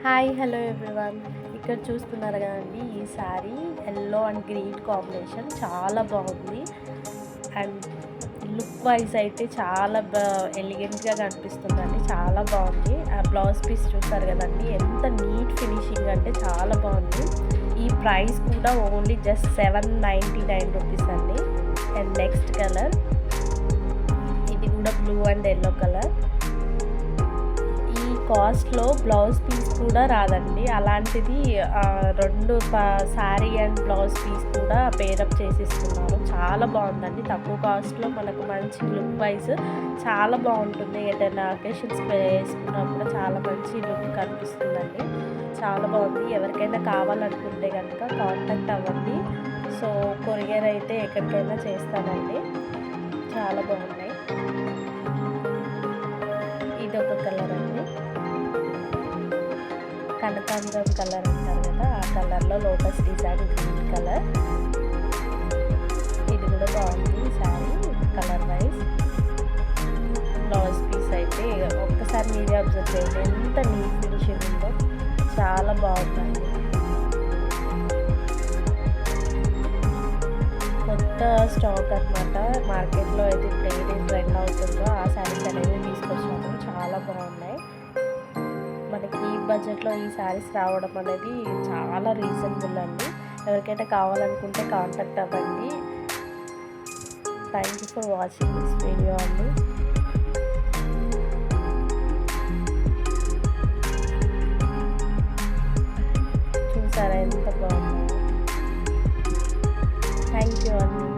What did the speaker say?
Hi hello everyone. ఇక్కడ చూస్తున్నారు కదండి, ఈ sari yellow and green combination చాలా బాగుంది. అండ్ లుక్ వైజ్ అయితే చాలా ఎలిగెంట్గా కనిపిస్తుందండి, చాలా బాగుంది. ఆ బ్లౌజ్ పీస్ చూస్తారు కదండి, ఎంత నీట్ ఫినిషింగ్ అంటే చాలా బాగుంది. ఈ ప్రైస్ కూడా ఓన్లీ జస్ట్ 799 రూపీస్ అండి. అండ్ నెక్స్ట్ కలర్, ఇది కూడా బ్లూ అండ్ ఎల్లో కలర్. కాస్ట్లో బ్లౌజ్ పీస్ కూడా రాదండి, అలాంటిది రెండు శారీ అండ్ బ్లౌజ్ పీస్ కూడా పేరప్ చేసిస్తున్నారు. చాలా బాగుందండి, తక్కువ కాస్ట్లో మనకు మంచి లుక్ వైజ్ చాలా బాగుంటుంది. ఏదైనా అకేషన్స్ వేసుకున్నప్పుడు చాలా మంచి లుక్ కనిపిస్తుందండి, చాలా బాగుంది. ఎవరికైనా కావాలనుకుంటే కనుక కాంటాక్ట్ అవ్వండి. సో కొరియర్ అయితే ఎక్కడికైనా చేస్తానండి, చాలా బాగున్నాయి. ఇది ఒక కలర్ అండి, కనకాంబరం కలర్ అంటారు కదా, ఆ కలర్లో లోటస్ డిజైన్ గ్రీన్ కలర్. ఇది కూడా బాగుంది sari colour wise. Blouse piece అయితే ఒక్కసారి మీరే అబ్జర్వ్ చేయండి, ఎంత నీట్ ఫినిషింగ్ ఉందో, చాలా బాగుందండి. కొత్త స్టాక్ అనమాట, మార్కెట్లో అయితే ఇప్పుడు ఏదైతే ట్రెండ్ అవుతుందో ఆ శారీస్ అనేవి తీసుకొచ్చాము, చాలా బాగున్నాయి. మనకి ఈ బడ్జెట్లో ఈ శారీస్ రావడం అనేది చాలా రీజనబుల్ అండి. ఎవరికైనా కావాలనుకుంటే కాంటాక్ట్ అవ్వండి. Thank you for watching this video అండి. చూసారా ఎంత బాగుందో. థ్యాంక్ యూ అండి.